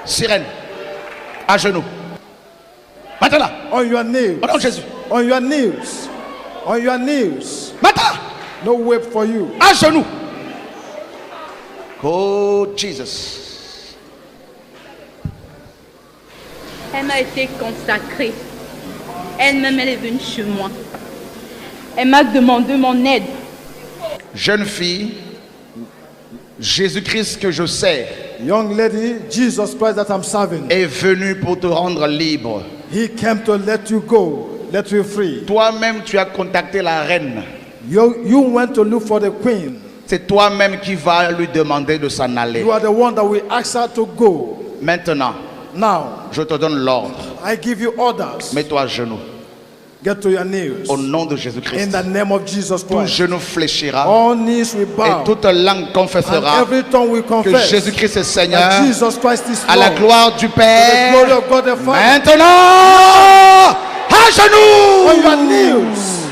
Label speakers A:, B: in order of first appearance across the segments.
A: Sirène, à genoux. Maintenant.
B: On your knees.
A: Au nom de Jésus.
B: On your knees. On your knees.
A: Maintenant.
B: No whip for you.
A: À genoux. Oh Jesus.
C: Elle m'a été consacrée. Elle-même, elle est venue chez moi. Elle m'a demandé mon aide.
A: Jeune fille, Jésus-Christ que je sers,
B: young lady, Jesus Christ that I'm serving,
A: est venu pour te rendre libre.
B: He came to let you go, let you free.
A: Toi-même, tu as contacté la reine.
B: You went to look for the queen.
A: C'est toi-même qui vas lui demander de s'en aller.
B: You are the one that will ask her to go.
A: Maintenant,
B: now,
A: je te donne l'ordre.
B: I give you orders.
A: Mets-toi à genoux.
B: Get to your knees.
A: Au nom de Jésus-Christ.
B: In the name of Jesus Christ.
A: Tout genou fléchira.
B: All knees will bow.
A: Et toute langue confessera
B: and every tongue will confess
A: que Jésus-Christ est Seigneur.
B: Jesus Christ is Lord.
A: À la gloire du Père.
B: To the glory of God the Father.
A: Maintenant, à genoux.
B: On your knees.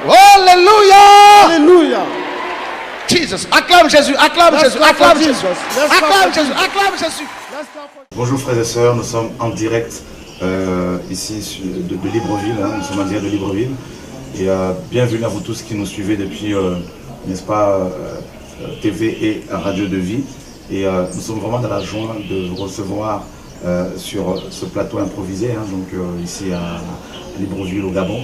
A: Alléluia.
B: Alléluia.
A: Jesus. Acclame Jésus. Acclame Jésus. Acclame Jésus. Acclame Jésus. Acclame Jésus.
D: Bonjour frères et sœurs, nous sommes en direct ici de Libreville, hein, nous sommes en direct de Libreville et bienvenue à vous tous qui nous suivez depuis, n'est-ce pas, TV et Radio de Vie et nous sommes vraiment dans la joie de vous recevoir sur ce plateau improvisé, hein, donc ici à Libreville au Gabon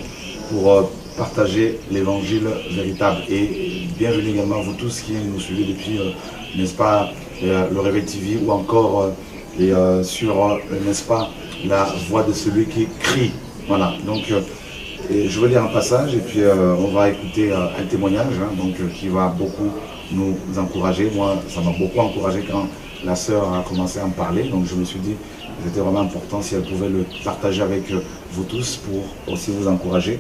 D: pour partager l'évangile véritable et bienvenue également à vous tous qui nous suivez depuis, n'est-ce pas, le Réveil TV ou encore et sur, n'est-ce pas, la voix de celui qui crie. Voilà, donc et je vais lire un passage et puis on va écouter un témoignage, hein, donc, qui va beaucoup nous encourager. Moi, ça m'a beaucoup encouragé quand la sœur a commencé à me parler, donc je me suis dit que c'était vraiment important si elle pouvait le partager avec vous tous pour aussi vous encourager.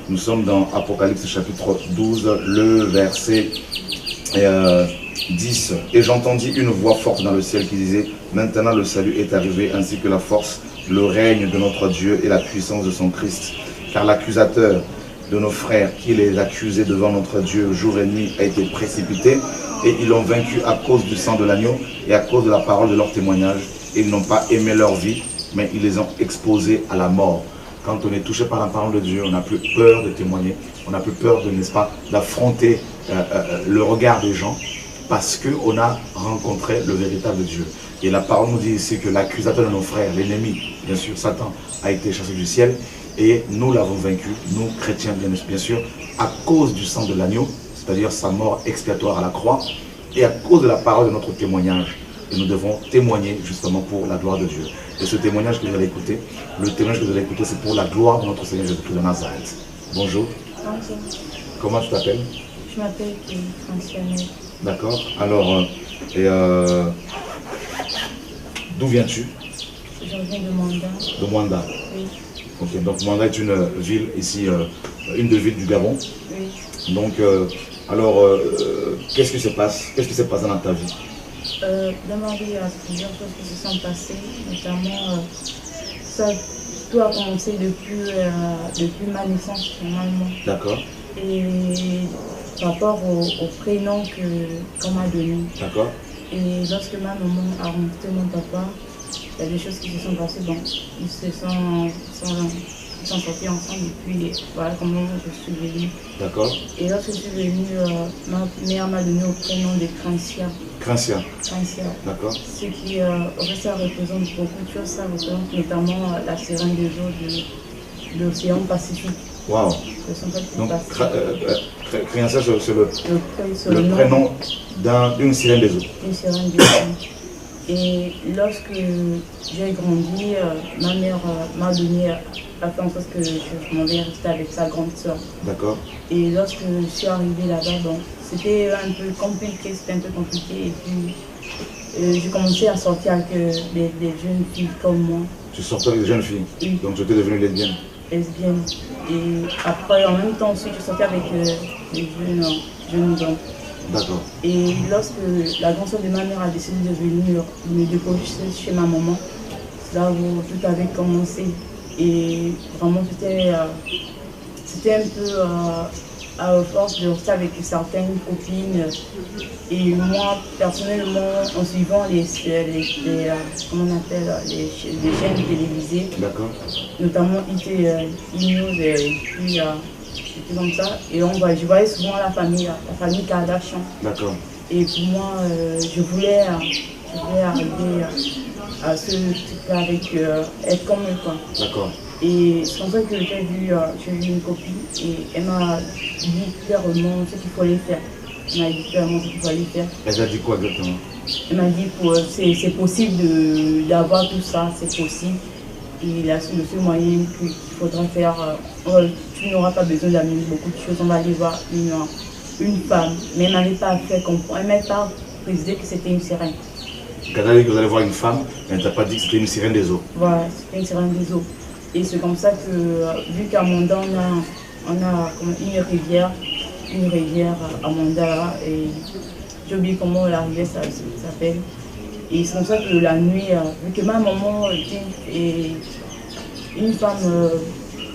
D: Nous sommes dans Apocalypse chapitre 12, le verset 10. Et j'entendis une voix forte dans le ciel qui disait: maintenant le salut est arrivé, ainsi que la force, le règne de notre Dieu et la puissance de son Christ. Car l'accusateur de nos frères qui les accusait devant notre Dieu jour et nuit a été précipité, et ils l'ont vaincu à cause du sang de l'agneau et à cause de la parole de leur témoignage. Et ils n'ont pas aimé leur vie, mais ils les ont exposés à la mort. Quand on est touché par la parole de Dieu, on n'a plus peur de témoigner, on n'a plus peur de, n'est-ce pas, d'affronter le regard des gens, parce qu'on a rencontré le véritable Dieu. Et la parole nous dit ici que l'accusateur de nos frères, l'ennemi, bien sûr, Satan, a été chassé du ciel, et nous l'avons vaincu, nous chrétiens bien sûr, à cause du sang de l'agneau, c'est-à-dire sa mort expiatoire à la croix, et à cause de la parole de notre témoignage. Et nous devons témoigner justement pour la gloire de Dieu. Et ce témoignage que vous allez écouter, le témoignage que vous allez écouter, c'est pour la gloire de notre Seigneur Jésus-Christ de Nazareth. Bonjour.
E: Bonjour.
D: Comment tu t'appelles?
E: Je m'appelle Franciane.
D: D'accord. Alors, d'où viens-tu?
E: Je viens de Mwanda.
D: De Mwanda.
E: Oui.
D: Ok, donc Mwanda est une ville ici, une des villes du Gabon.
E: Oui.
D: Donc, qu'est-ce qui se passe? Qu'est-ce qui s'est passé dans ta vie?
E: Dans ma vie, il y a plusieurs choses qui se sont passées, notamment ça, tout a commencé depuis ma naissance normalement. D'accord. Et par rapport au prénom qu'on m'a donné. D'accord. Et lorsque ma maman a rencontré mon papa, il y a des choses qui se sont passées. Bon, ils sont sortis ensemble et puis voilà comment je suis venue. D'accord. Et lorsque je suis venue, ma mère m'a donné au prénom de Crancia. Crancia. Crancia. D'accord. Ce qui, ça représente beaucoup de choses. Ça représente notamment la sirène des eaux de l'océan Pacifique. Waouh. Donc,
D: Crancia, c'est le prénom d'une sirène des eaux.
E: Une sirène des eaux. Et lorsque j'ai grandi, ma mère m'a donné a fait en sorte que je m'en vais rester avec sa grande soeur.
D: D'accord.
E: Et lorsque je suis arrivée là-bas, bon, c'était un peu compliqué, et puis j'ai commencé à sortir avec des jeunes filles comme moi.
D: Tu sortais avec des jeunes filles?
E: Oui.
D: Donc tu étais devenue lesbienne?
E: Lesbienne. Et après, en même temps aussi, je sortais avec des jeunes hommes.
D: D'accord.
E: Et lorsque la grande soeur de ma mère a décidé de venir me déposer chez ma maman, c'est là où tout avait commencé. Et vraiment, c'était un peu à force de rester avec certaines copines. Et moi, personnellement, en suivant comment on appelle, les chaînes télévisées, notamment IT News et puis comme ça, et je voyais souvent la famille Kardashian.
D: D'accord.
E: Et pour moi, je voulais arriver à ce truc-là avec être comme eux, quoi.
D: D'accord.
E: Et c'est comme ça que j'ai vu une copine et elle m'a dit clairement ce qu'il fallait faire. Elle m'a dit clairement ce qu'il fallait faire.
D: Elle a dit quoi exactement?
E: Elle m'a dit c'est possible d'avoir tout ça, c'est possible. Et là, c'est le seul moyen qu'il faudra faire. Tu n'auras pas besoin d'amener beaucoup de choses. On va aller voir une femme. Mais elle n'avait pas fait comprendre. Elle ne m'a pas précisé que c'était une sirène.
D: Quand elle a dit que vous allez voir une femme, elle ne t'a pas dit que c'était une sirène des eaux.
E: Voilà, c'était une sirène des eaux. Et c'est comme ça que, vu qu'à Manda, on a une rivière à Manda, et j'ai oublié comment la rivière s'appelle. Et c'est comme ça que la nuit, vu que ma maman était une femme,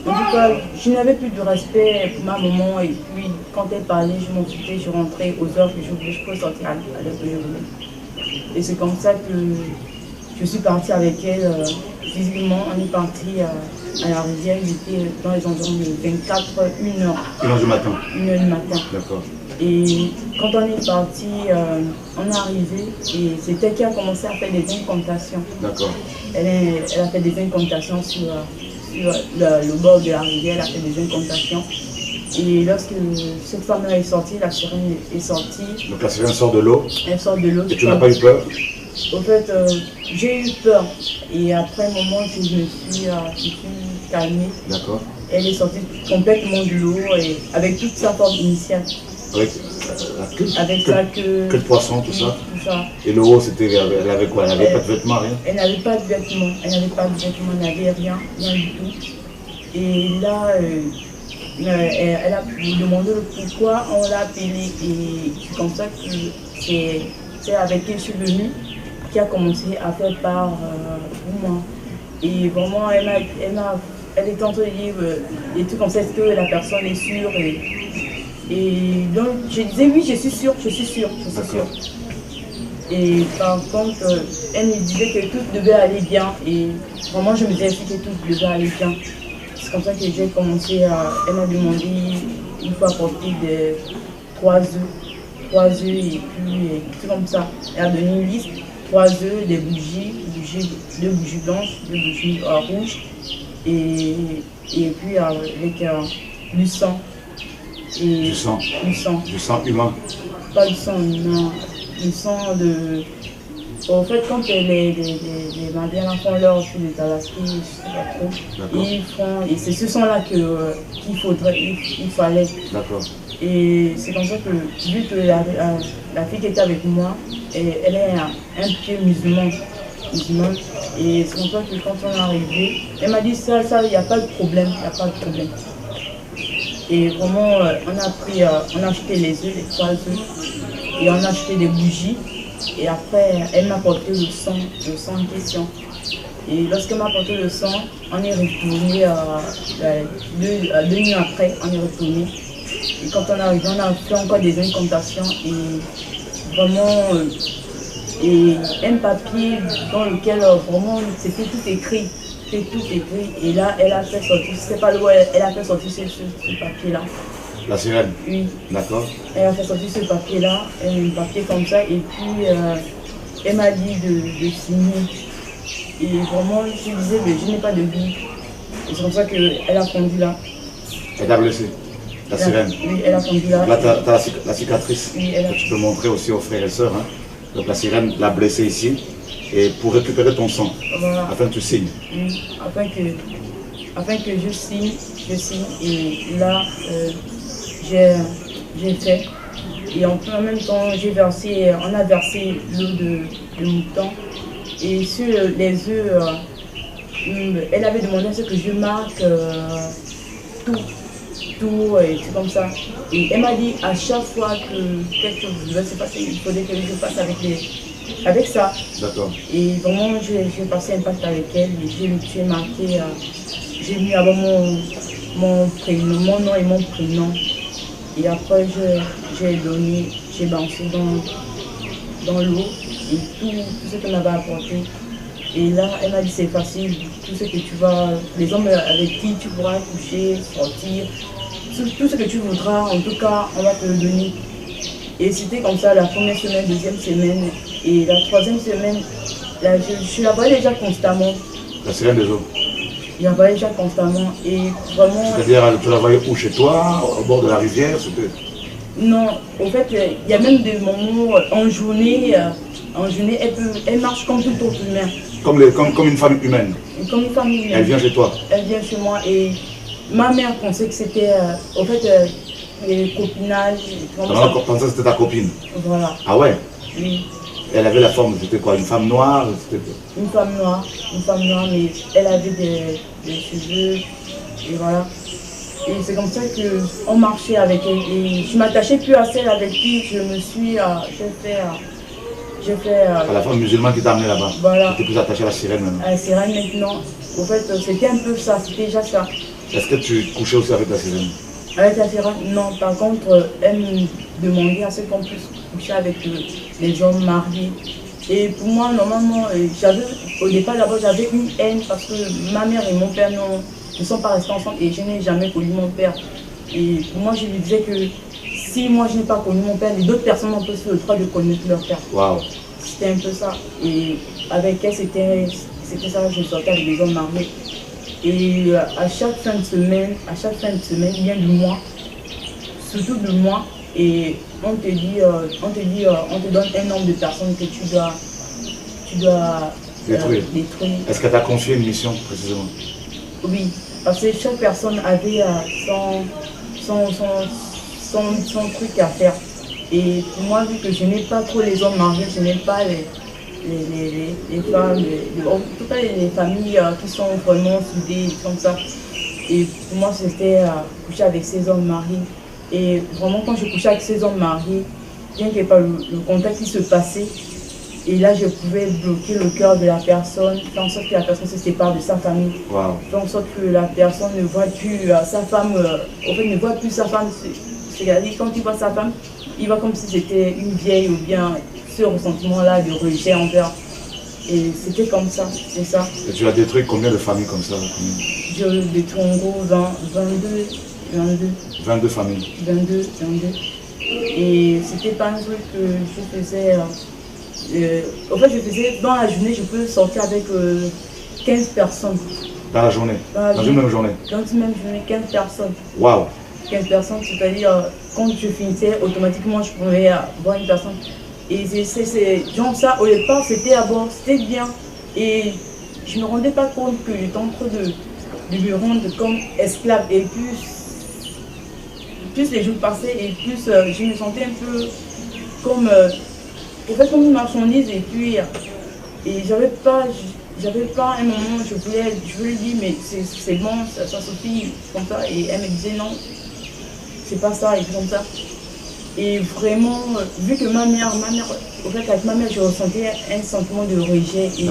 E: en tout cas, je n'avais plus de respect pour ma maman, et puis quand elle parlait, je m'en foutais, je rentrais aux heures que je voulais, je pouvais sortir à l'heure que je voulais. Et c'est comme ça que je suis partie avec elle. Physiquement, on est parti à la rivière, j'étais dans les environs de 24, 1 heure.
D: 1 heure du matin?
E: 1 heure du matin.
D: D'accord.
E: Et quand on est parti, on est arrivé et c'était elle qui a commencé à faire des incantations.
D: D'accord.
E: Elle a fait des incantations sur le bord de la rivière, elle a fait des incantations. Et lorsque cette femme-là est sortie, la sirène est sortie.
D: Donc la sirène sort de l'eau?
E: Elle sort de l'eau.
D: Et tu n'as pas eu peur?
E: Au fait, j'ai eu peur. Et après un moment, je me suis calmée.
D: D'accord.
E: Elle est sortie complètement de l'eau et avec toute sa forme initiale.
D: Avec
E: ça
D: que le poisson, tout ça?
E: Tout ça.
D: Et le haut, elle avait quoi? Elle n'avait pas de vêtements, rien?
E: Elle n'avait pas de vêtements, elle n'avait rien du tout. Et là, elle a demandé pourquoi on l'a appelée. Et c'est comme ça que c'est avec elle que je suis venue qui a commencé à faire part pour moi. Et vraiment, elle était en train de dire des trucs comme ça, est-ce que la personne est sûre? Et donc, je disais oui, je suis sûre. Et par contre, elle me disait que tout devait aller bien. Et vraiment, je me disais que tout devait aller bien. C'est comme ça que j'ai commencé elle m'a demandé, il faut apporter 3 œufs. 3 œufs et puis tout comme ça. Elle a donné une liste, 3 œufs, des bougies, 2 bougies blanches, 2 bougies rouges et puis avec du sang. Et
D: du sang? Du sang humain?
E: Pas du sang humain, du sang de... En fait, quand les Mandiens font leur fût de Tabaski, je ne sais pas trop, ils font... Et c'est ce sang-là qu'il fallait.
D: D'accord.
E: Et c'est comme ça que, vu que la fille qui était avec moi, elle est un pied musulman. Et c'est comme ça que quand on est arrivé, elle m'a dit ça, il n'y a pas de problème, Et vraiment, on a acheté les œufs, les 3 œufs, et on a acheté des bougies. Et après, elle m'a apporté le sang en question. Et lorsqu'elle m'a apporté le sang, on est retourné 2 nuits après, on est retourné. Et quand on est arrivé, on a fait encore des incantations et vraiment un papier dans lequel vraiment c'était tout écrit. Et là, elle a fait sortir, je ne sais pas où elle a fait sortir ce papier-là.
D: La sirène?
E: Oui.
D: D'accord.
E: Elle a fait sortir ce papier-là, un papier comme ça, et puis elle m'a dit de signer. Et vraiment, je disais, mais je n'ai pas de vie. Et c'est comme ça qu'elle a fondu là.
D: Elle t'a blessé? La sirène?
E: Oui, elle a fondu là.
D: Là, tu as la cicatrice.
E: Oui,
D: que tu peux montrer aussi aux frères et sœurs. Hein. Donc la sirène l'a blessé ici. Et pour récupérer ton sang,
E: voilà.
D: afin que tu signes.
E: Oui, afin que afin que je signe, et là, j'ai fait. Et en même temps, on a versé l'eau de mouton. Et sur les œufs, elle avait demandé à ce que je marque tout, et c'est comme ça. Et elle m'a dit à chaque fois que quelque chose devait se passer, il fallait que je passe avec ça.
D: D'accord.
E: Et vraiment, j'ai passé un pacte avec elle, et j'ai marqué, j'ai mis avant mon prénom, mon nom et mon prénom. Et après, j'ai balancé dans l'eau et tout ce qu'elle m'avait apporté. Et là, elle m'a dit c'est facile, tout ce que tu vas, les hommes avec qui tu pourras coucher, sortir, tout ce que tu voudras, en tout cas, on va te le donner. Et c'était comme ça la première semaine, deuxième semaine, et la troisième semaine, là, je la voyais déjà constamment.
D: La sirène des eaux.
E: Je la voyais déjà constamment, et vraiment...
D: C'est-à-dire, tu la voyais où, chez toi, au bord de la rivière?
E: Non, en fait, il y a même des moments en journée, elle marche comme tout autre humain.
D: Comme une femme humaine.
E: Comme une femme humaine.
D: Elle vient chez toi.
E: Elle vient chez moi, et ma mère pensait que c'était, en fait, les copinages.
D: Comme ça, c'était ta copine.
E: Voilà.
D: Ah ouais?
E: Oui.
D: Elle avait la forme, c'était quoi? Une femme noire?
E: Une femme noire, mais elle avait des cheveux, et voilà. Et c'est comme ça qu'on marchait avec elle. Et je m'attachais plus à celle avec qui je me suis, j'ai fait
D: à la femme musulmane qui t'a amené là-bas.
E: Voilà.
D: Tu étais plus attaché à la sirène maintenant.
E: À la sirène maintenant. En fait, c'était un peu ça, c'était déjà ça.
D: Est-ce que tu couchais aussi avec la sirène?
E: Avec la sirène, non. Par contre, elle me demandait à ce qu'on puisse coucher avec les hommes mariés. Et pour moi, normalement, au départ, d'abord, j'avais une haine parce que ma mère et mon père ne sont pas restés ensemble et je n'ai jamais connu mon père. Et pour moi, je lui disais que si moi je n'ai pas connu mon père, les autres personnes ont plus le droit de connaître leur père.
D: Wow.
E: C'était un peu ça. Et avec elle, c'était ça, je sortais avec des hommes mariés. Et à chaque fin de semaine, bien du mois, surtout du mois, et on te donne un nombre de personnes que tu dois détruire.
D: Est-ce qu'elle t'a confié une mission précisément?
E: Oui, parce que chaque personne avait son truc à faire. Et pour moi, vu que je n'ai pas trop les hommes mariés, je n'ai pas les femmes, en tout cas les familles qui sont vraiment soudées, comme ça. Et pour moi, c'était coucher avec ces hommes mariés. Et vraiment, quand je couchais avec ces hommes mariés, bien qu'il n'y ait pas le contact qui se passait, et là, je pouvais bloquer le cœur de la personne, faire en sorte que la personne se sépare de sa famille.
D: Wow.
E: Faire en sorte que la personne ne voit plus sa femme, ne voit plus sa femme. C'est-à-dire, quand il voit sa femme, il voit comme si c'était une vieille ou bien ce ressentiment-là de rejet envers. Et c'était comme ça, c'est ça.
D: Et tu as détruit combien de familles comme ça?
E: Je détruis en gros 22
D: familles.
E: 22. Et c'était pas un truc que je faisais. En fait, je faisais dans la journée, je peux sortir avec 15 personnes.
D: Dans la journée? Dans une même journée?
E: Dans une même journée, 15 personnes.
D: Waouh!
E: 15 personnes, c'est-à-dire quand je finissais, automatiquement je pouvais voir une personne. Et c'est genre ça, au départ, c'était bien. Et je ne me rendais pas compte que j'étais en train de me rendre comme esclave. Et plus les jours passaient, et plus je me sentais un peu comme, comme une marchandise. Et j'avais pas un moment, je voulais dire, mais c'est bon, ça suffit, comme ça. Et elle me disait non, c'est pas ça, et comme ça. Et vraiment, vu que ma mère, au fait, avec ma mère, je ressentais un sentiment de rejet. Et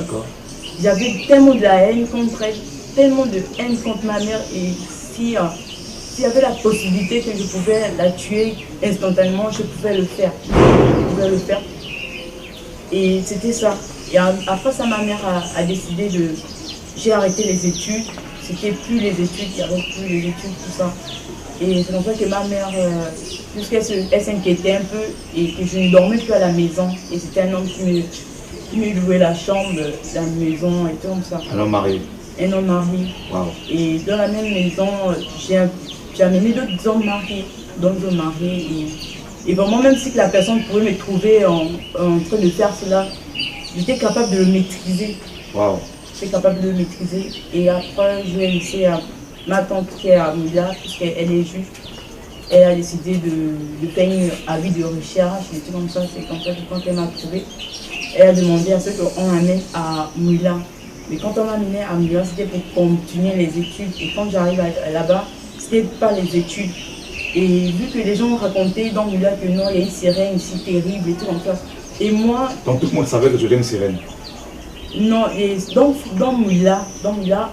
E: j'avais tellement de la haine contre elle, tellement de haine contre ma mère. Et s'il y avait la possibilité que je pouvais la tuer instantanément, je pouvais le faire. Et c'était ça. Et après ça, ma mère a décidé de... J'ai arrêté les études. C'était plus les études, il n'y avait plus les études, tout ça. Et c'est comme ça que ma mère, puisqu'elle s'inquiétait un peu et que je ne dormais plus à la maison. Et c'était un homme qui me louait la chambre, la maison et tout comme ça.
D: Un homme marié? Un
E: homme marié.
D: Wow.
E: Et dans la même maison, j'ai amené d'autres hommes mariés. Et vraiment, même si la personne pouvait me trouver en train de faire cela, j'étais capable de le maîtriser.
D: Wow.
E: j'étais capable de le maîtriser. Et après, je l'ai laissé à ma tante qui est à Moula, puisqu'elle est juge. Elle a décidé de faire un avis de recherche, et tout comme ça. C'est comme ça que quand elle m'a trouvé, elle a demandé à ce qu'on amène à Moula. Mais quand on m'a amené à Moula, c'était pour continuer les études. Et quand j'arrive là-bas, c'était pas les études. Et vu que les gens racontaient dans Moula que non, il y a une sirène ici terrible et tout comme ça. Et moi...
D: Donc tout le monde savait que tu étais une sirène?
E: Non, et dans Moula,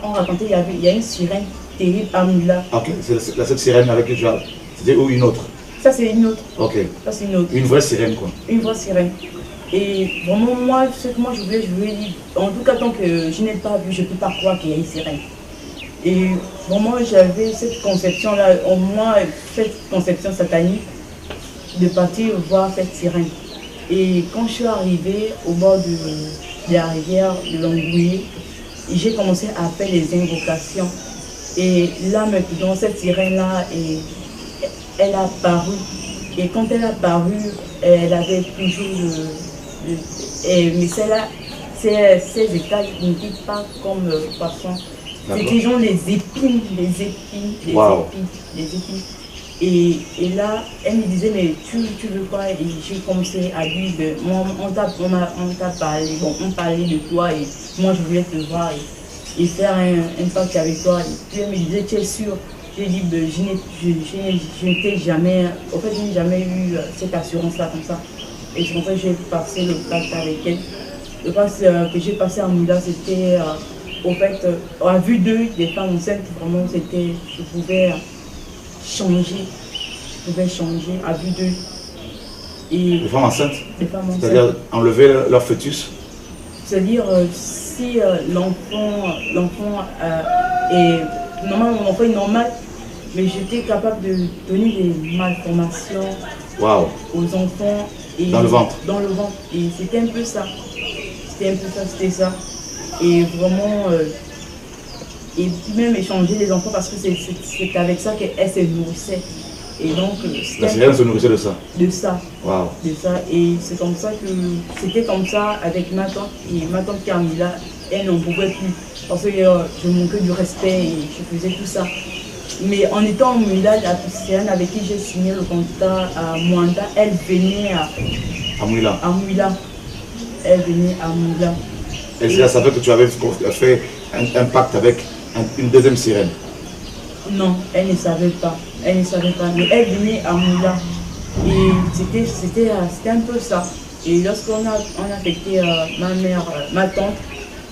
E: on racontait qu'il y a une sirène terrible à Moula.
D: Ok, c'est cette sirène avec qui tu as... C'était ou une autre?
E: Ça c'est une autre.
D: Ok.
E: Ça c'est une autre.
D: Une vraie sirène quoi?
E: Une vraie sirène. Et vraiment moi, ce que moi je voulais dire, en tout cas tant que je n'ai pas vu, je ne peux pas croire qu'il y a une sirène. Et vraiment j'avais cette conception-là, au moins cette conception satanique, de partir voir cette sirène. Et quand je suis arrivée au bord de la rivière de l'Angouillé, j'ai commencé à faire les invocations. Et là maintenant, cette sirène-là, elle a apparu. Et quand elle a apparu, elle avait toujours mais celle-là, ses écailles n'étaient pas comme le poisson. C'était genre les épines. Et là, elle me disait, mais tu veux quoi? Et j'ai commencé à dire, on t'a parlé, bon, on parlait de toi et moi je voulais te voir et faire un pacte avec toi. Et puis elle me disait, tu es sûr? J'ai dit, je n'étais jamais, en fait, je n'ai jamais eu cette assurance-là comme ça. Et c'est pour ça que j'ai passé le pacte avec elle. Le pacte que j'ai passé à Moula, c'était, au fait, à vue d'eux, des femmes enceintes, vraiment, c'était, je pouvais changer à vue d'eux.
D: Les femmes enceintes?
E: Les femmes enceintes.
D: C'est-à-dire enlever leur fœtus?
E: C'est-à-dire, si l'enfant est normalement, mon enfant est normal, mais j'étais capable de donner des malformations aux enfants. Et
D: dans le ventre?
E: Dans le ventre. Et c'était un peu ça. C'était ça. Et vraiment, et même échanger les enfants parce que c'est avec ça qu'elle se nourrissait. Et donc,
D: la sirène se nourrissait de ça?
E: De ça.
D: Wow.
E: De ça. Et c'est comme ça que c'était comme ça avec ma tante. Et ma tante Carmila, elle n'en pouvait plus. Parce que je manquais du respect et je faisais tout ça. Mais en étant en Moula, la sirène avec qui j'ai signé le contrat à Mwanda, elle venait à Moula. Elle venait à Moula.
D: Elle savait que tu avais fait un pacte avec une deuxième sirène?
E: Non, elle ne savait pas. Mais elle venait à Moula. Et c'était un peu ça. Et lorsqu'on a affecté ma tante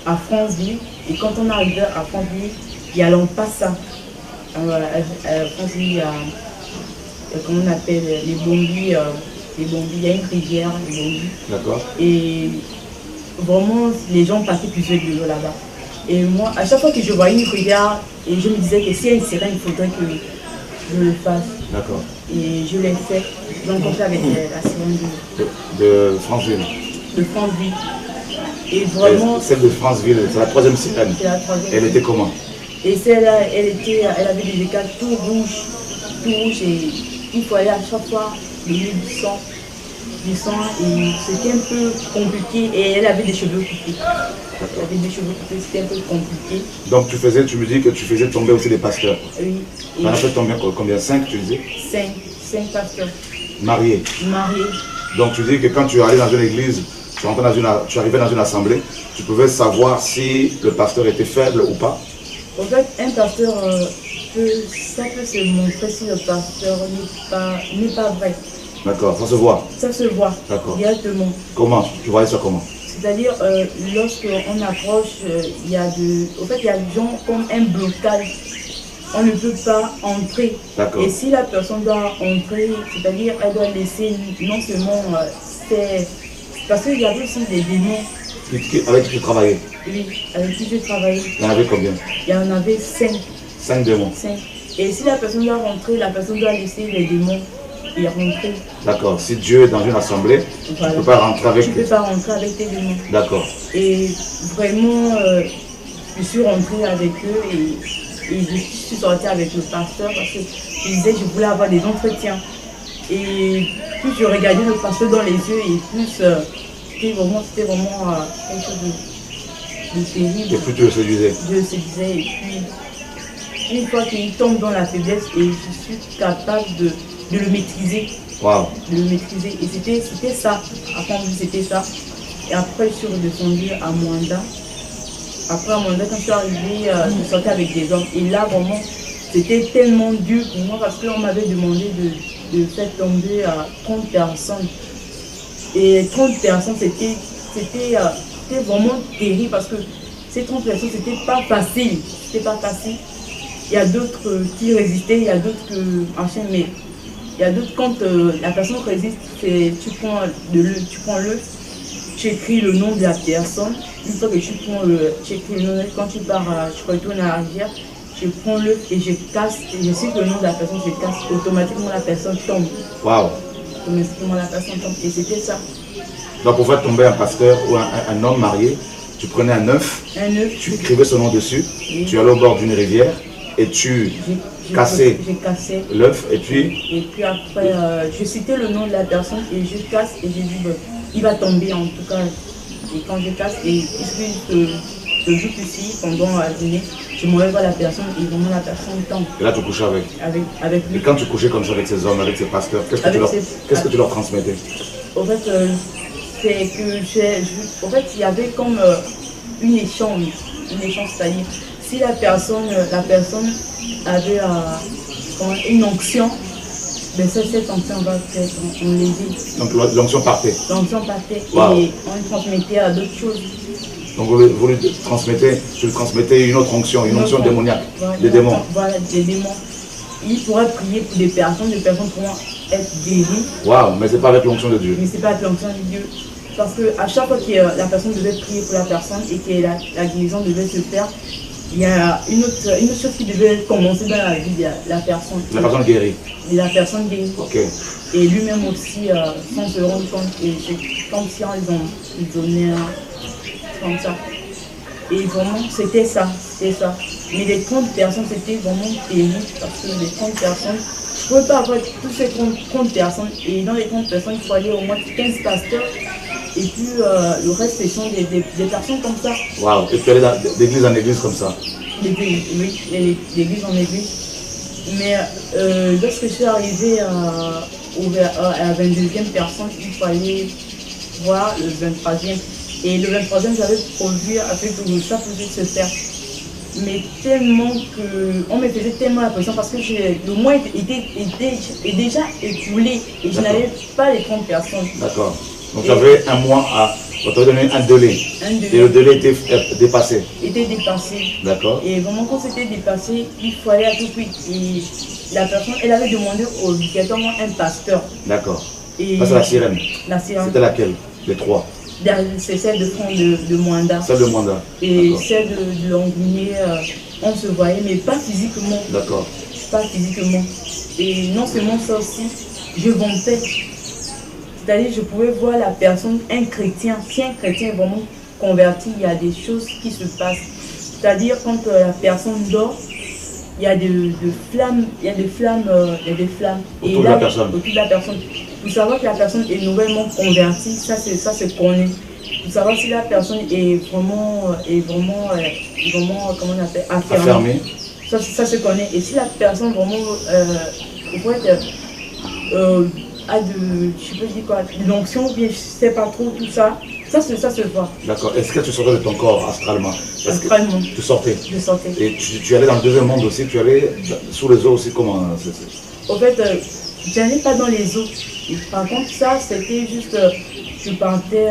E: à Franceville, et quand on arrivait à Franceville, il y a l'Ampassa. Franceville, il y a, comment on appelle, les Bombis, il y a une rivière, les Bombis. D'accord. Et vraiment, les gens passaient plusieurs de l'eau là-bas. Et moi, à chaque fois que je voyais une rivière, et je me disais que s'il y a une sirène, il faudrait que je le fasse. D'accord. Et je l'ai fait. J'ai rencontré avec la sirène
D: de Franceville.
E: De Franceville. Et vraiment...
D: Celle de Franceville, c'est la troisième sirène. C'est la troisième. Elle était comment? Et celle-là,
E: elle avait des écailles tout rouges, et il faut aller à chaque fois donner du sang, et c'était un peu compliqué, et elle avait des cheveux coupés. C'était un peu compliqué.
D: Donc tu me dis que tu faisais tomber aussi des pasteurs? Oui. Tu en as fait tomber combien? 5 tu disais?
E: 5 pasteurs.
D: Mariés? Mariés. Donc tu dis que quand tu allais dans une église, tu arrivais dans une assemblée, tu pouvais savoir si le pasteur était faible ou pas?
E: En fait, un pasteur, ça peut se montrer si le pasteur n'est pas vrai.
D: D'accord, ça se voit?
E: Ça se voit, directement.
D: Comment? Tu voyais ça comment?
E: C'est-à-dire, lorsqu'on approche, il y a des gens comme un blocage. On ne peut pas entrer. D'accord. Et si la personne doit entrer, c'est-à-dire, elle doit laisser non seulement... parce qu'il y avait aussi des démons.
D: Avec qui tu travaillais?
E: Oui, avec qui je travaillais.
D: Il y en avait combien?
E: Il y en avait 5.
D: 5 démons?
E: 5. Et si la personne doit rentrer, la personne doit laisser les démons et rentrer.
D: D'accord. Si Dieu est dans une assemblée, voilà. Tu ne peux pas rentrer avec eux.
E: Tu ne peux pas rentrer avec tes démons.
D: D'accord.
E: Et vraiment, je suis rentrée avec eux et je suis sortie avec le pasteur parce que je disais que je voulais avoir des entretiens. Et plus je regardais le pasteur dans les yeux et plus c'était vraiment quelque chose terrible.
D: Et puis tu le séduisais.
E: Je le séduisais et puis une fois qu'il tombe dans la faiblesse et je suis capable de le maîtriser.
D: Wow.
E: De le maîtriser. Et c'était ça. Après c'était ça. Et après je suis redescendue à Mwanda. Après à Mwanda, quand je suis arrivée, je sortais avec des hommes. Et là vraiment, c'était tellement dur pour moi parce qu'on m'avait demandé de faire tomber 30 personnes. Et 30 personnes, c'était vraiment terrible parce que ces 30 personnes, c'était pas facile. C'était pas facile. Il y a d'autres qui résistaient, il y a d'autres qui enchaînent, mais il y a d'autres quand la personne résiste, tu prends le, tu écris le nom de la personne. Une fois que tu écris le nom, quand tu pars, tu retournes à Alger, je prends le et je casse, et je sais que le nom de la personne, je casse, automatiquement la personne tombe.
D: Waouh.
E: Automatiquement la personne tombe. Et c'était ça.
D: Donc pour faire tomber un pasteur ou un homme marié, tu prenais un œuf, tu écrivais son nom dessus, tu allais au bord d'une rivière et tu cassais l'œuf et puis
E: après, je citais le nom de la personne et je casse et j'ai dit, il va tomber en tout cas. Et quand je casse, et puisque je joue ici pendant la journée, je me lève à la personne et vraiment la personne tombe.
D: Et là tu couchais
E: avec lui.
D: Et quand tu couchais comme ça avec ces hommes, avec ces pasteurs, qu'est-ce que tu leur transmettais?
E: En fait, c'est que en fait, il y avait comme une échange, c'est-à-dire si la personne avait une onction, ben cette onction va être enlevée. Donc
D: l'onction partait.
E: L'onction partait
D: Wow.
E: Et on transmettait à d'autres choses.
D: Donc vous lui transmettez une autre onction, une onction démoniaque, des démons.
E: Voilà, des démons. Il pourrait prier pour des personnes pourront être guéries.
D: Waouh, mais c'est pas avec l'onction de Dieu.
E: Mais c'est pas avec l'onction de Dieu. Parce qu'à chaque fois que la personne devait prier pour la personne et que la guérison devait se faire, il y a une autre chose qui devait commencer dans la vie de la personne.
D: La personne guérie.
E: Et la personne guérie.
D: Ok.
E: Et lui-même aussi, sans se rendre compte, et c'est comme si ils donnaient comme ça. Et vraiment, c'était ça. Mais les 30 personnes, c'était vraiment terrible parce que les 30 personnes, je ne pouvais pas avoir tous ces 30 personnes. Et dans les 30 personnes, il fallait au moins 15 pasteurs. Et puis le reste, ce sont des personnes comme ça.
D: Waouh, et tu allais d'église en église comme ça?
E: Oui, d'église en église. Mais lorsque je suis arrivée à la 22e personne, il fallait voir le 23e. Et le 23e, j'avais produit avec que ça pouvait se faire. Mais tellement on me faisait tellement la pression parce que le mois était déjà écoulé et je n'avais pas les 30 personnes.
D: D'accord. Donc tu avais un mois on t'avait donné un délai. Et le délai était dépassé. D'accord.
E: Et vraiment quand c'était dépassé, il fallait à tout prix. Et la personne, elle avait demandé obligatoirement un pasteur.
D: D'accord. Ça c'est la sirène. C'était laquelle? Les trois?
E: C'est celle de Mwanda.
D: Celle de Mwanda.
E: Et celle de Longunier, on se voyait, mais pas physiquement.
D: D'accord.
E: Pas physiquement. Et non seulement ça aussi, je vantais. C'est-à-dire, je pouvais voir la personne, un chrétien, si un chrétien est vraiment converti, il y a des choses qui se passent. C'est-à-dire, quand la personne dort, il y a des flammes,
D: autour de la personne.
E: Pour savoir que la personne est nouvellement convertie, ça se connaît. Pour savoir si la personne est vraiment comment on appelle, affermée. Ça se connaît. Et si la personne vraiment a je sais pas dire quoi, l'onction, bien je sais pas trop tout ça, ça se voit.
D: D'accord. Est-ce que tu sortais de ton corps astralement?
E: Astralement.
D: Tu sortais?
E: Je sortais.
D: Et tu allais dans le deuxième monde aussi, tu allais sous les eaux aussi, comment?
E: En fait, je n'allais pas dans les eaux. Par contre, ça, c'était juste, je partais,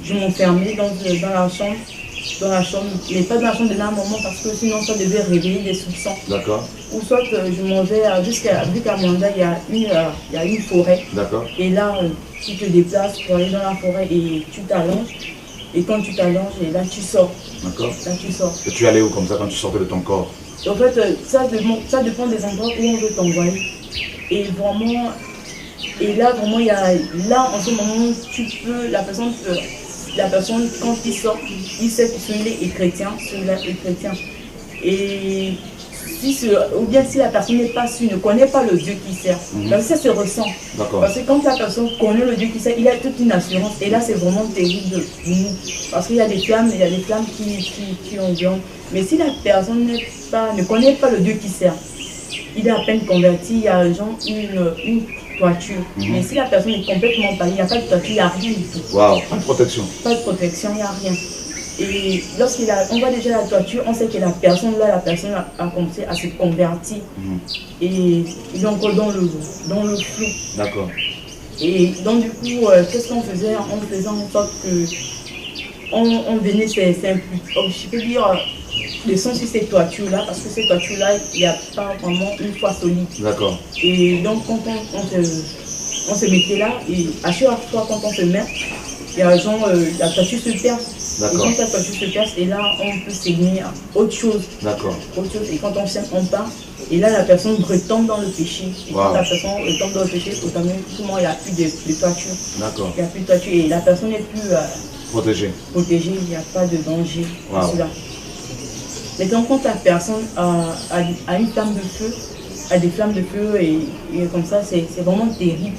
E: je m'enfermais dans la chambre, mais pas dans la chambre de la maman parce que sinon ça devait réveiller des soupçons.
D: D'accord.
E: Ou soit je m'en vais jusqu'à Mwanda, il y a une forêt.
D: D'accord.
E: Et là, tu te déplaces pour aller dans la forêt et tu t'allonges. Et quand tu t'allonges, et là tu sors.
D: D'accord.
E: Là tu sors.
D: Et tu allais où comme ça quand tu sortais de ton corps?
E: En fait, ça dépend des endroits où on veut t'envoyer. Et vraiment, vraiment, là en ce moment, tu peux, la personne quand il sort, il sait que celui-là est chrétien, celui-là est chrétien. Et ou bien si la personne n'est pas sûre, ne connaît pas le Dieu qui sert. Parce que ça se ressent. Parce que quand la personne connaît le Dieu qui sert, il a toute une assurance. Et là, c'est vraiment terrible pour nous. Parce qu'il y a des flammes, qui ont viande. Mais si la personne ne connaît pas le Dieu qui sert, il est à peine converti, il y a genre une toiture. Mais si la personne est complètement parée, il n'y a pas de toiture, il n'y a rien du tout.
D: Waouh, pas de protection.
E: Pas de protection, il n'y a rien. Et lorsqu'on voit déjà la toiture, on sait que la personne a commencé à se convertir. Et il est encore dans le flou.
D: D'accord.
E: Et donc du coup, qu'est-ce qu'on faisait? On faisait en sorte que on venait je peux dire, descendre sur ces toitures-là, parce que ces toitures-là, il n'y a pas vraiment une foi solide.
D: D'accord.
E: Et donc quand on se mettait là, et à chaque fois quand on se met, il y a genre, la toiture se perce. Et quand la toiture se perce, et là, on peut s'aimer à autre chose.
D: D'accord.
E: Autre chose. Et quand on s'aime, on part. Et là, la personne retombe dans le péché. Et quand la personne retombe dans le péché, automatiquement, il n'y a plus de toiture.
D: D'accord.
E: Il n'y a plus de toiture. Et la personne n'est plus
D: protégée.
E: Protégée, il n'y a pas de danger. Cela. Maintenant, quand la personne a une flamme de feu, a des flammes de feu, et comme ça, c'est vraiment terrible.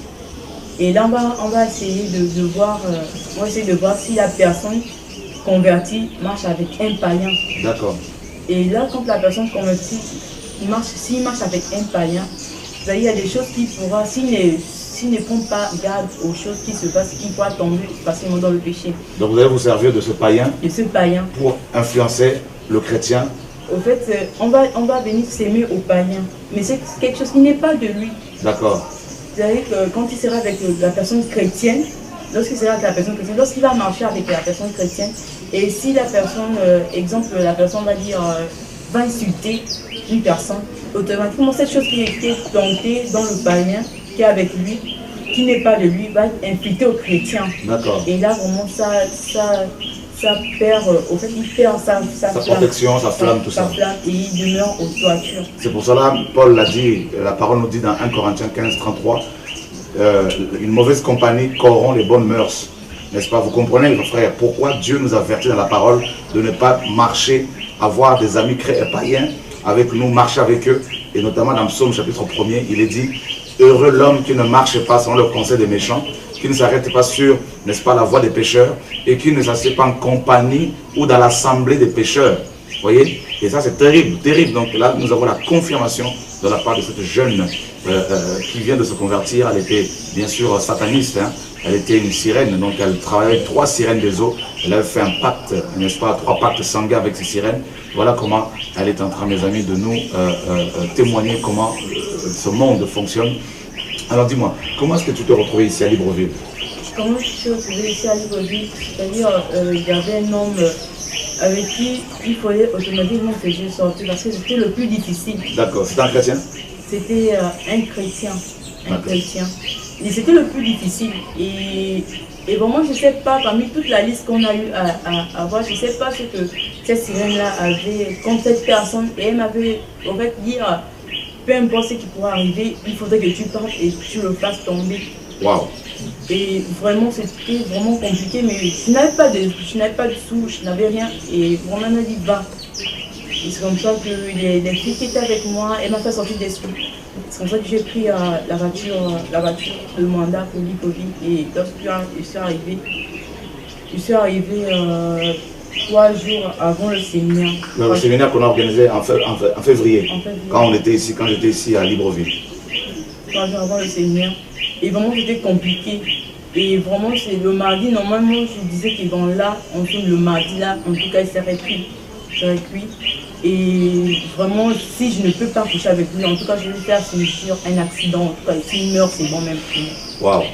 E: Et là, on va essayer de voir si la personne convertie marche avec un païen.
D: D'accord.
E: Et là, quand la personne convertie s'il marche avec un païen, il y a des choses qu'il pourra, s'il ne prend pas garde aux choses qui se passent, il pourra tomber facilement dans le péché.
D: Donc vous allez vous servir de ce païen,
E: pour
D: influencer le chrétien.
E: Au fait, on va venir s'aimer au païen, mais c'est quelque chose qui n'est pas de lui.
D: D'accord.
E: C'est-à-dire que quand il sera avec la personne chrétienne, lorsqu'il va marcher avec la personne chrétienne, et si la personne, la personne va dire, va insulter une personne, automatiquement cette chose qui a été tentée dans le païen, qui est avec lui, qui n'est pas de lui, va être infiltrée au chrétien.
D: D'accord.
E: Et là, vraiment, ça perd, au fait, il perd sa
D: protection, sa flamme, tout ça.
E: Et il demeure aux toitures.
D: C'est pour cela, Paul l'a dit, la parole nous dit dans 1 Corinthiens 15, 33, une mauvaise compagnie corrompt les bonnes mœurs. N'est-ce pas? Vous comprenez, mes frères, pourquoi Dieu nous avertit dans la parole de ne pas marcher, avoir des amis païens avec nous, marcher avec eux. Et notamment dans Psaume chapitre 1er, il est dit, heureux l'homme qui ne marche pas selon le conseil des méchants, qui ne s'arrête pas sur, n'est-ce pas, la voie des pécheurs, et qui ne s'assied pas en compagnie ou dans l'assemblée des pécheurs. Vous voyez? Et ça, c'est terrible, terrible. Donc là, nous avons la confirmation de la part de cette jeune qui vient de se convertir. Elle était bien sûr sataniste, hein. Elle était une sirène, donc elle travaillait avec 3 sirènes des eaux. Elle avait fait un pacte, n'est-ce pas, 3 pactes sanguins avec ces sirènes. Voilà comment elle est en train, mes amis, de nous témoigner comment ce monde fonctionne. Alors dis-moi, comment est-ce que tu te retrouvais ici à Libreville?
E: Comment je suis retrouvée ici à Libreville? C'est-à-dire, il y avait un homme avec qui il fallait automatiquement que je sorte parce que c'était le plus difficile.
D: D'accord, c'était un chrétien?
E: C'était un chrétien. Un chrétien. Et c'était le plus difficile. Et vraiment, je ne sais pas, parmi toute la liste qu'on a eu à voir, je ne sais pas ce que cette sirène-là avait contre cette personne. Et elle m'avait en fait dit, peu importe ce qui pourra arriver, il faudrait que tu partes et que tu le fasses tomber.
D: Waouh!
E: Et vraiment, c'était vraiment compliqué, mais je n'avais pas de sous, je n'avais rien. Et vraiment, elle m'a dit, va. Et c'est comme ça que les filles qui étaient avec moi, elle m'a fait sortir des sous. C'est comme ça que j'ai pris la voiture de mandat pour Libreville. Et lorsque je suis arrivé 3 jours avant le séminaire.
D: Le séminaire qu'on a organisé en février, quand j'étais ici à Libreville.
E: 3 jours avant le séminaire. Et vraiment, c'était compliqué. Et vraiment, c'est le mardi, normalement, je disais qu'ils vont là, le mardi là, en tout cas, il serait cuit. Et vraiment, si je ne peux pas coucher avec lui, en tout cas, je vais faire sur un accident. En tout cas, s'il meurt, c'est bon même pour moi.
D: Wow.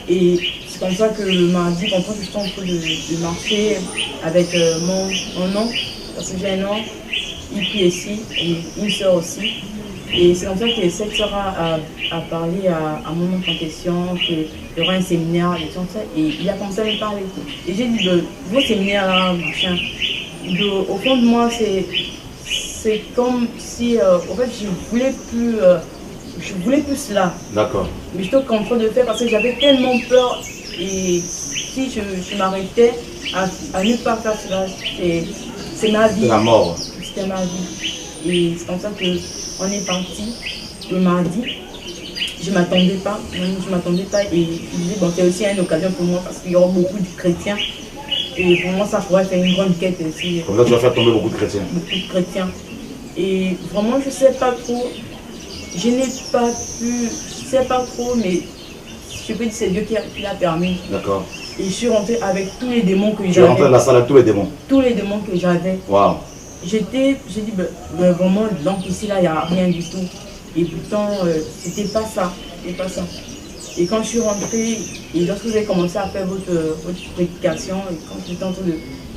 E: Et c'est comme ça que le mardi, quand je suis en train de marcher avec mon oncle, parce que j'ai un oncle, il prie ici, et une soeur aussi. Et c'est comme ça que cette soeur a parlé à mon oncle en question, qu'il y aura un séminaire, et tout ça. Et il a commencé à me parler. Et j'ai dit, vos séminaires là, machin, au fond de moi, c'est comme si, en fait, je voulais plus cela.
D: D'accord.
E: Mais j'étais contraint de faire parce que j'avais tellement peur. Et si je m'arrêtais à ne pas faire cela, c'est ma vie.
D: C'est la mort.
E: C'était ma vie. Et c'est comme ça qu'on est parti le mardi. Je ne m'attendais pas, et je disais, bon, c'est aussi une occasion pour moi parce qu'il y aura beaucoup de chrétiens. Et pour moi, ça pourrait faire une grande quête aussi.
D: Comme ça, tu vas faire tomber beaucoup de chrétiens.
E: Beaucoup de chrétiens. Et vraiment, je ne sais pas trop, je n'ai pas pu, je ne sais pas trop, mais je peux dire que c'est Dieu qui l'a permis.
D: D'accord.
E: Et je suis rentrée avec tous les démons que j'avais.
D: Tu es rentrée dans la salle avec tous les démons?
E: Tous les démons que j'avais.
D: Waouh.
E: J'ai dit, vraiment, donc ici, là, il n'y a rien du tout. Et pourtant, c'était pas ça. Et quand je suis rentrée, et lorsque vous avez commencé à faire votre prédication, et quand j'étais en train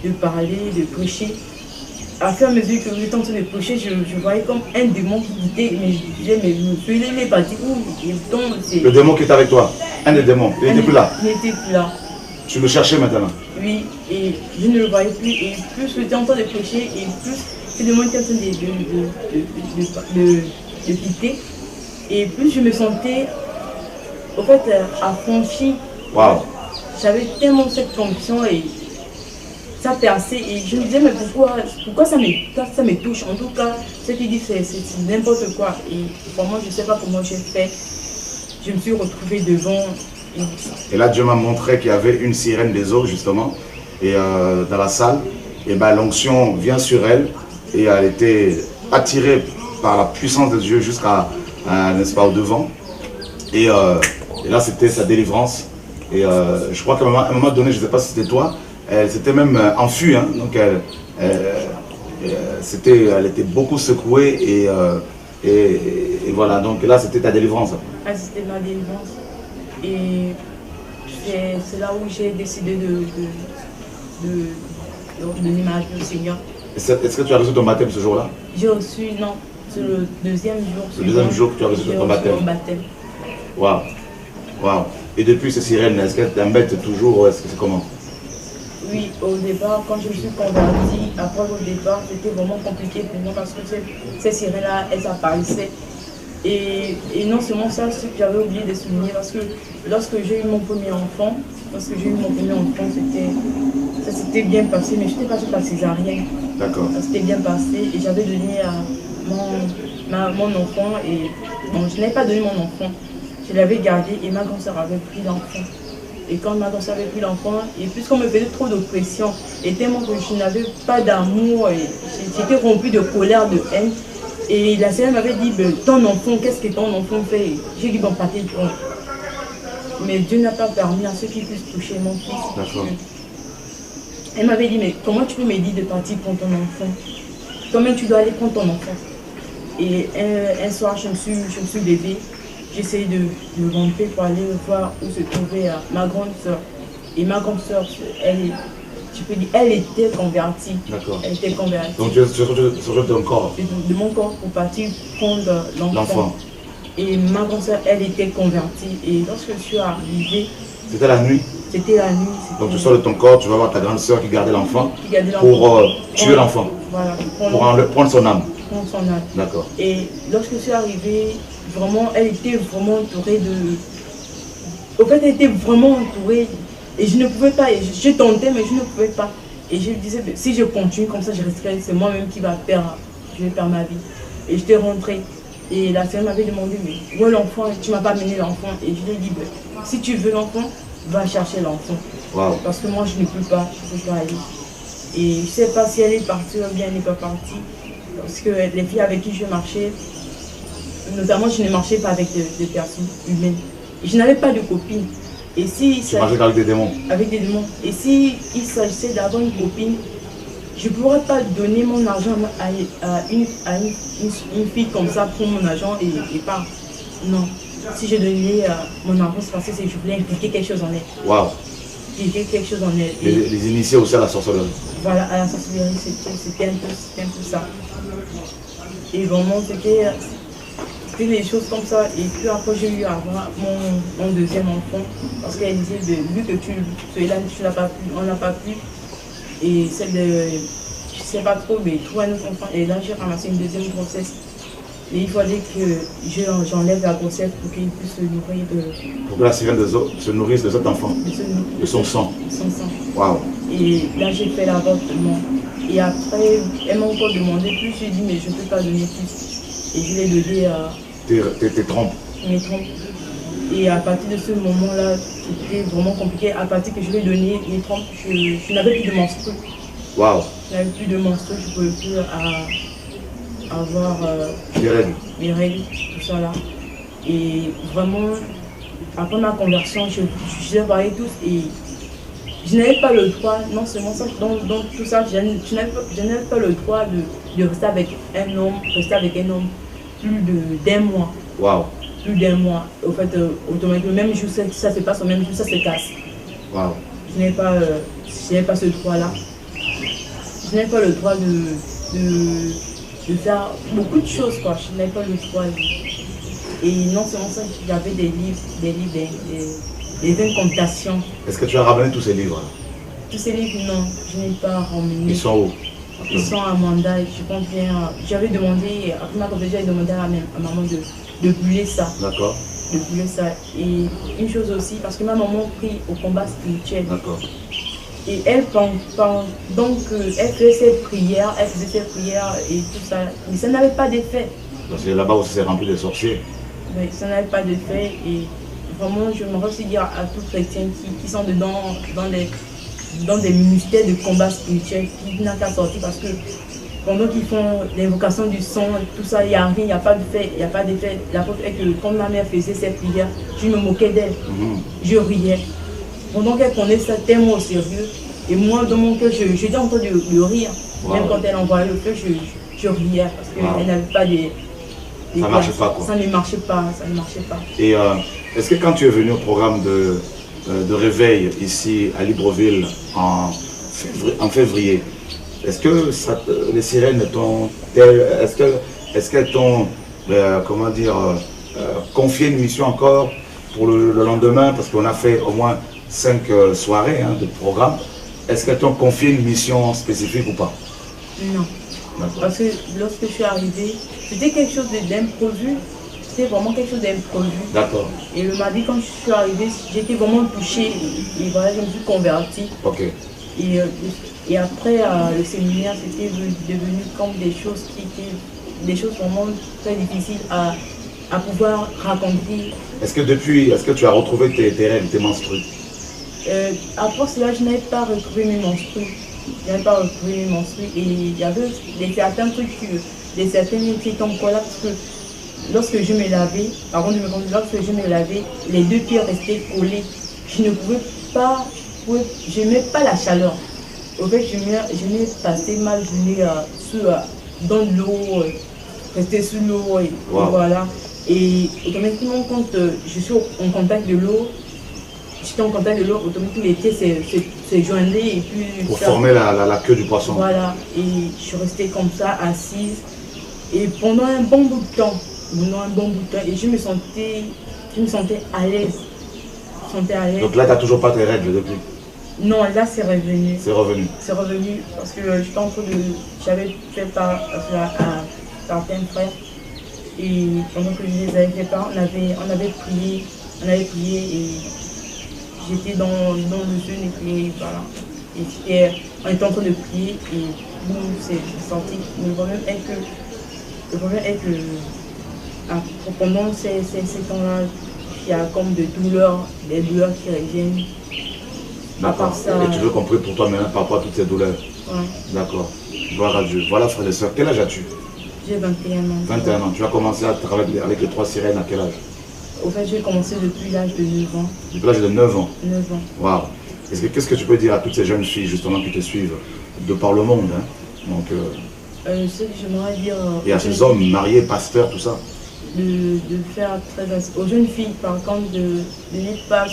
E: de parler, de prêcher, à fur et à mesure que vous étiez en train de prêcher, je voyais comme un démon qui quittait, mais je disais, mais monsieur, il est parti où?
D: Le démon qui était avec toi, un des démons, il n'était plus là?
E: Il n'était plus là.
D: Tu le cherchais maintenant? Oui,
E: et je ne le voyais plus, et plus j'étais en train de prêcher, et plus ce démon était en train de quitter, et plus je me sentais au fait affranchie.
D: Wow.
E: J'avais tellement cette conviction et ça perçait, et je me disais mais pourquoi ça me touche? En tout cas, ce qui dit c'est n'importe quoi, et vraiment je ne sais pas comment j'ai fait. Je me suis retrouvée devant.
D: Et là Dieu m'a montré qu'il y avait une sirène des eaux justement, et dans la salle, et ben l'onction vient sur elle, et elle était attirée par la puissance de Dieu jusqu'à, n'est-ce pas, au devant. Et là, c'était sa délivrance. Et je crois qu'à un moment donné, je ne sais pas si c'était toi, elle s'était même enfuie. Hein, donc, elle était beaucoup secouée. Et voilà, donc là, c'était ta délivrance.
E: Ah, c'était ma délivrance. Et c'est là où j'ai décidé de donner ma vie au Seigneur.
D: Est-ce que tu as reçu ton baptême ce jour-là?
E: J'ai reçu, non. C'est le deuxième jour.
D: Le deuxième jour que tu as reçu ton baptême. Waouh. Waouh. Et depuis ces sirènes, est-ce qu'elles t'embêtent toujours? Est-ce que c'est comment?
E: Oui, au départ, quand je me suis convertie, après au départ, c'était vraiment compliqué pour moi parce que ces sirènes-là, elles apparaissaient. Et non seulement ça, ce que j'avais oublié de souligner, parce que lorsque j'ai eu mon premier enfant, ça s'était bien passé, mais je n'étais pas sur la césarienne.
D: D'accord.
E: Ça s'était bien passé et j'avais donné à mon enfant, et bon, je n'avais pas donné mon enfant, je l'avais gardé et ma grand-sœur avait pris l'enfant. Et quand ma grand-sœur avait pris l'enfant, et puisqu'on me faisait trop d'oppression, et tellement que je n'avais pas d'amour, j'étais rompue de colère, de haine, et la sœur m'avait dit, ton enfant, qu'est-ce que ton enfant fait? J'ai dit, bon, partez de toi. Mais Dieu n'a pas permis à ceux qui puissent toucher mon fils.
D: D'accord.
E: Elle m'avait dit, mais comment tu peux me dire de partir prendre ton enfant? Comment tu dois aller prendre ton enfant? Et un soir, je me suis levée, j'ai essayé de rentrer pour aller voir où se trouvait ma grande soeur. Et ma grande soeur, elle était convertie.
D: D'accord.
E: Elle était convertie.
D: Donc tu es sur ton corps?
E: De mon corps pour partir prendre l'enfant. Et ma grande soeur, elle était convertie. Et lorsque je suis arrivée...
D: C'était la nuit?
E: C'était la nuit.
D: Donc tu sors de ton corps, tu vas voir ta grande soeur qui gardait l'enfant pour tuer l'enfant. Voilà. Pour prendre son âme.
E: Prendre son âme.
D: D'accord.
E: Et lorsque je suis arrivée, vraiment, elle était vraiment entourée de... Au fait, elle était vraiment entourée. Et je ne pouvais pas, je tentais, mais je ne pouvais pas. Et je me disais, si je continue comme ça, je resterai, c'est moi-même qui va perdre, je vais perdre ma vie. Et j'étais rentrée. Et la sœur m'avait demandé, mais où est l'enfant? Tu ne m'as pas amené l'enfant. Et je lui ai dit, si tu veux l'enfant, va chercher l'enfant.
D: Wow.
E: Parce que moi, je ne peux pas aller. Et je ne sais pas si elle est partie ou bien elle n'est pas partie. Parce que les filles avec qui je marchais, notamment, je ne marchais pas avec des personnes humaines. Et je n'avais pas de copine. Et si
D: tu marchais avec des démons? Avec des démons.
E: Et si il s'agissait d'avoir une copine, je ne pourrais pas donner mon argent à une fille comme ça pour mon argent et pas. Non. Si je donnais mon argent, c'est parce que je voulais impliquer quelque chose en elle.
D: Waouh.
E: Impliquer quelque chose en elle.
D: Les initiés aussi à la sorcellerie.
E: Voilà, à la sorcellerie, c'était un peu ça. Et vraiment, c'était des choses comme ça. Et puis après, j'ai eu à avoir mon deuxième enfant. Parce qu'elle disait, vu que celui-là, tu n'as pas pu, on n'a pas pu. Et celle de, je ne sais pas trop, mais trouver un autre enfant. Et là, j'ai ramassé une deuxième grossesse. Et il fallait que j'enlève la grossesse pour qu'il puisse se nourrir de...
D: Pour que la sirène des eaux se nourrisse de cet enfant, de son sang.
E: De son sang.
D: Waouh.
E: Et là, j'ai fait l'avortement. Et après, elle m'a encore demandé plus. J'ai dit, mais je ne peux pas donner plus. Et je l'ai donné à...
D: Tes trompes.
E: Mes trompes. Et à partir de ce moment-là, c'était vraiment compliqué. À partir que je lui ai donné mes trompes, je n'avais plus de menstrues.
D: Waouh.
E: Je n'avais plus de menstrues, je ne pouvais plus avoir
D: Des règles.
E: mes règles, tout ça là. Et vraiment, après ma conversion, je parlais tous et je n'avais pas le droit, non seulement ça, dans tout ça, je n'avais pas le droit de rester avec un homme, plus d'un mois.
D: Waouh.
E: Plus d'un mois. Au fait, automatiquement, même jour, ça se passe au même jour, ça se casse.
D: Waouh.
E: Je n'avais pas ce droit-là. Je n'avais pas le droit de faire beaucoup de choses, quoi. Je n'avais pas le droit. Et non seulement ça, j'avais des livres, des incantations.
D: Est-ce que tu as ramené tous ces livres?
E: Tous ces livres, non, je n'ai pas ramené.
D: Ils sont où?
E: Ils sont à Manda. Je pense bien. J'avais demandé, après ma conférence, j'avais demandé à maman de brûler ça.
D: D'accord.
E: De brûler ça. Et une chose aussi, parce que ma maman prie au combat spirituel.
D: D'accord.
E: Et elle, donc, elle faisait ses prières, et tout ça. Mais ça n'avait pas d'effet.
D: Parce que là-bas aussi c'est rempli de sorciers.
E: Mais ça n'avait pas d'effet. Et vraiment, je me aussi dire à tous les chrétiens qui sont dedans, dans des ministères de combat spirituel, qui n'ont qu'à sortir parce que pendant qu'ils font l'invocation du sang, tout ça, il n'y a rien, il n'y a pas d'effet, La preuve est que quand ma mère faisait ses prières, je me moquais d'elle. Je riais. Pendant qu'elle prenait ça tellement au sérieux, et moi, dans mon cœur, j'étais en train de rire. Wow. Même quand elle envoyait le feu, je riais parce qu'elle n'avait pas des
D: ça ne marchait pas, quoi.
E: Ça ne marchait pas.
D: Et est-ce que quand tu es venu au programme de réveil ici à Libreville en février, est-ce que les sirènes t'ont... Est-ce qu'elles t'ont, confié une mission encore pour le lendemain? Parce qu'on a fait au moins 5 soirées de programme. Est-ce qu'elles t'ont confié une mission spécifique ou pas?
E: Non. Parce que lorsque je suis arrivée, c'était quelque chose d'imprévu. C'était vraiment quelque chose d'imprévu.
D: D'accord.
E: Et le mardi, quand je suis arrivée, j'étais vraiment touchée. Et voilà, je me suis convertie.
D: Ok.
E: Et après, le séminaire, c'était devenu comme des choses qui étaient des choses vraiment très difficiles à pouvoir raconter.
D: Est-ce que tu as retrouvé tes règles, tes menstrues?
E: Après cela, je n'avais pas retrouvé mes menstrues. Et il y avait certains trucs, des certaines qui étaient encore là parce que lorsque je me lavais, avant de me rendre, lorsque je me lavais, les deux pieds restaient collés. Je ne pouvais pas, je n'aimais pas la chaleur. Au fait, je m'ai passé ma journée dans l'eau, rester sous l'eau, et voilà. Et automatiquement, quand je suis en contact de l'eau, automatiquement les pieds se joignaient et puis...
D: Pour former la queue du poisson.
E: Voilà, et je suis restée comme ça, assise. Et pendant un bon bout de temps, et je me sentais à l'aise.
D: Donc là, tu n'as toujours pas tes règles depuis?
E: Non, là c'est revenu.
D: C'est revenu.
E: C'est revenu parce que j'étais en train de... J'avais fait part à certains frères. Et pendant que je les avais fait part, on avait prié et j'étais dans le jeûne et puis voilà. Et on était en train de prier et boum, c'est sorti. Le problème est que pendant ces temps-là, il y a comme des douleurs qui reviennent.
D: D'accord. Et tu veux qu'on prie pour toi maintenant par rapport à toutes ces douleurs?
E: Oui.
D: D'accord. Gloire à Dieu. Voilà, frères et sœurs. Quel âge as-tu?
E: J'ai 21 ans.
D: 21 ans. Tu as commencé à travailler avec les 3 sirènes à quel âge?
E: Au fait, j'ai commencé depuis l'âge de 9 ans.
D: Depuis l'âge de 9 ans?
E: 9 ans.
D: Waouh. Qu'est-ce que tu peux dire à toutes ces jeunes filles justement qui te suivent de par le monde, hein? Donc,
E: ce que j'aimerais dire...
D: et à ces hommes mariés, pasteurs, tout ça?
E: De faire très attention. Aux jeunes filles, par contre, de ne pas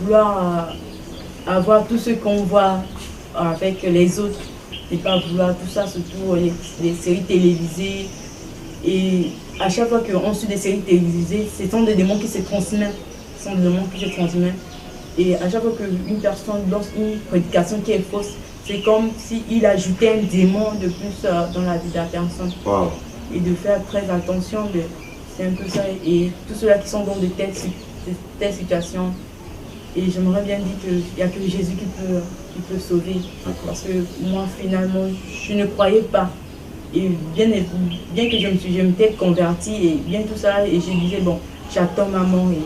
E: vouloir avoir tout ce qu'on voit avec les autres. Et pas vouloir tout ça, surtout les séries télévisées. Et à chaque fois qu'on suit des séries télévisées, ce sont des démons qui se transmettent. Et à chaque fois qu'une personne lance une prédication qui est fausse, c'est comme s'il ajoutait un démon de plus dans la vie de la personne.
D: Wow.
E: Et de faire très attention, c'est un peu ça. Et tous ceux-là qui sont dans de telles situations, Et j'aimerais bien dire qu'il n'y a que Jésus qui peut sauver. Parce que moi, finalement, je ne croyais pas. Et bien que je m'étais convertie et bien tout ça, et je disais, bon, j'attends maman et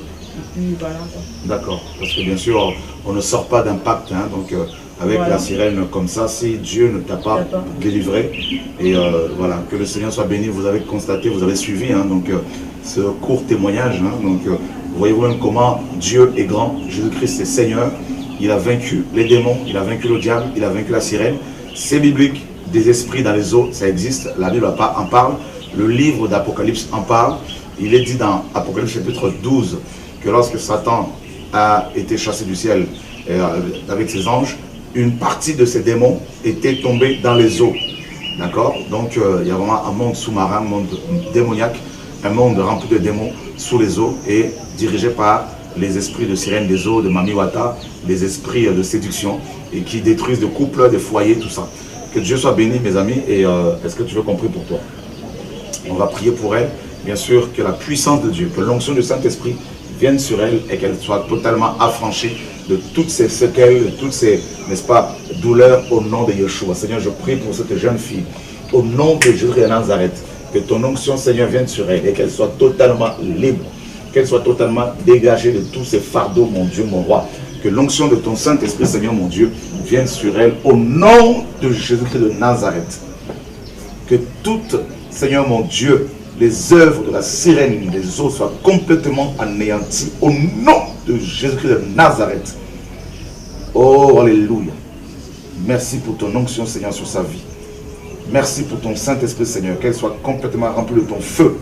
E: puis voilà.
D: D'accord, parce que bien sûr, on ne sort pas d'un pacte, hein, donc avec la sirène comme ça, si Dieu ne t'a pas délivré, et voilà, que le Seigneur soit béni, vous avez constaté, vous avez suivi, hein, donc ce court témoignage, hein, donc voyez-vous même comment Dieu est grand, Jésus-Christ est Seigneur, il a vaincu les démons, il a vaincu le diable, il a vaincu la sirène, c'est biblique, des esprits dans les eaux, ça existe, la Bible en parle, le livre d'Apocalypse en parle, il est dit dans Apocalypse chapitre 12, que lorsque Satan a été chassé du ciel avec ses anges, une partie de ces démons était tombée dans les eaux. D'accord? Donc il y a vraiment un monde sous-marin, un monde démoniaque, un monde rempli de démons sous les eaux et dirigé par les esprits de sirène des eaux, de Mamiwata, les esprits de séduction et qui détruisent des couples, des foyers, tout ça. Que Dieu soit béni, mes amis, et est-ce que tu veux compris pour toi? On va prier pour elle, bien sûr, que la puissance de Dieu, que l'onction du Saint-Esprit vienne sur elle et qu'elle soit totalement affranchie de toutes ces séquelles, de toutes ces, n'est-ce pas, douleurs au nom de Yeshua. Seigneur, je prie pour cette jeune fille, au nom de Jésus de Nazareth, que ton onction, Seigneur, vienne sur elle et qu'elle soit totalement libre, qu'elle soit totalement dégagée de tous ces fardeaux, mon Dieu, mon roi. Que l'onction de ton Saint-Esprit, Seigneur, mon Dieu, vienne sur elle au nom de Jésus-Christ de Nazareth. Que toutes, Seigneur, mon Dieu, les œuvres de la sirène des eaux soient complètement anéanties au nom de Jésus-Christ de Nazareth. Oh, alléluia. Merci pour ton onction, Seigneur, sur sa vie. Merci pour ton Saint-Esprit, Seigneur, qu'elle soit complètement remplie de ton feu.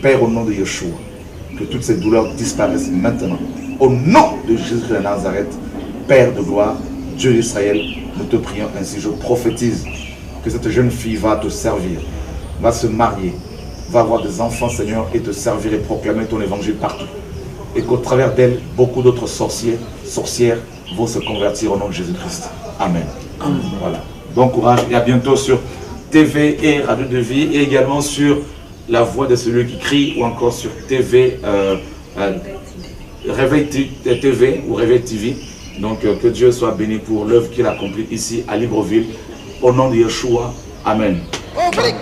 D: Père, au nom de Yeshua, que toutes ces douleurs disparaissent maintenant. Au nom de Jésus-Christ de Nazareth, Père de gloire, Dieu d'Israël, nous te prions ainsi. Je prophétise que cette jeune fille va te servir, va se marier, va avoir des enfants, Seigneur, et te servir et proclamer ton évangile partout. Et qu'au travers d'elle, beaucoup d'autres sorcières vont se convertir au nom de Jésus-Christ. Amen. Voilà. Bon courage et à bientôt sur TV et Radio de Vie et également sur La Voix de celui qui crie ou encore sur TV, Réveil TV ou Réveil TV. Donc que Dieu soit béni pour l'œuvre qu'il accomplit ici à Libreville. Au nom de Yeshua. Amen.
A: Oh, Félix,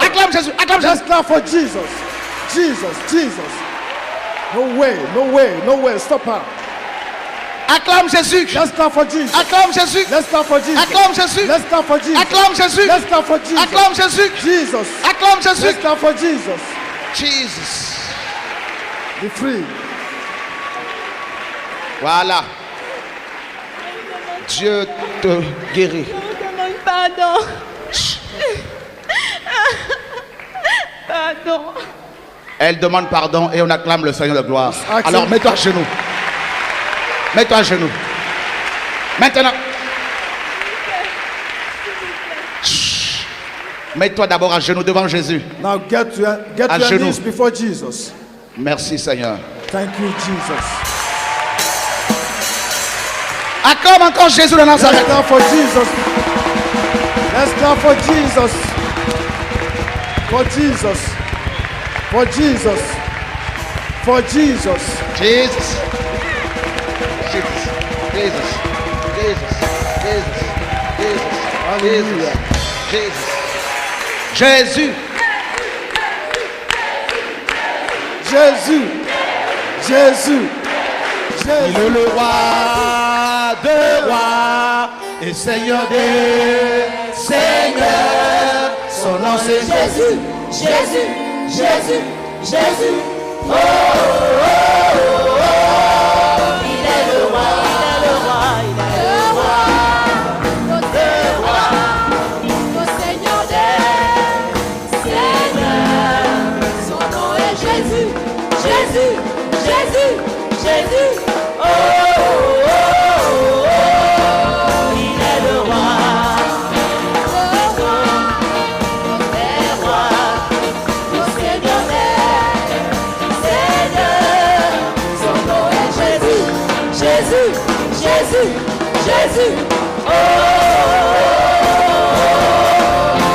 A: acclame Jésus, acclame Jésus.
B: Let's clap for Jesus. Jesus. No way. Stop her.
A: Acclame Jésus.
B: Let's clap for Jesus.
A: Acclame Jésus.
B: Let's clap for Jesus.
A: Acclame Jésus.
B: Let's clap for Jesus.
A: Acclame Jésus.
B: Let's clap for Jesus.
A: Acclame Jésus.
B: Jesus.
A: Acclame Jésus.
B: Let's clap for Jesus.
A: Jesus.
B: Be free.
A: Voilà. Dieu te guérit.
C: Pardon. Pardon.
A: Elle demande pardon et on acclame le Seigneur de gloire.
B: Acclame.
A: Alors mets-toi à genoux. Mets-toi à genoux. Maintenant. Chut. Mets-toi d'abord à genoux devant Jésus.
B: Now get to your
A: genoux.
B: knees before Jesus.
A: Merci Seigneur.
B: Thank you, Jesus.
A: Acclame encore Jésus de
B: Let's
A: Nazareth.
B: clap for Jesus. Let's clap for Jesus. For Jesus. For Jesus. For Jesus.
A: Jesus. Jesus.
B: Hallelujah.
A: Jésus.
B: Jésus.
A: Il est le roi de rois et Seigneur des seigneurs. Son nom c'est Jésus.
F: Jésus. Oh, il est le roi, notre roi, notre Seigneur des seigneurs. Son nom est Jésus. Oh, il est le roi, notre roi, notre Seigneur des seigneurs. Son nom est Jésus. Oh,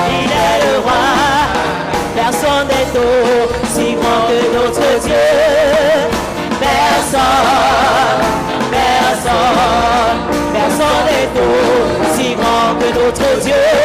F: il est le roi. Personne n'est aussi grand que notre Dieu. Personne. que notre Dieu.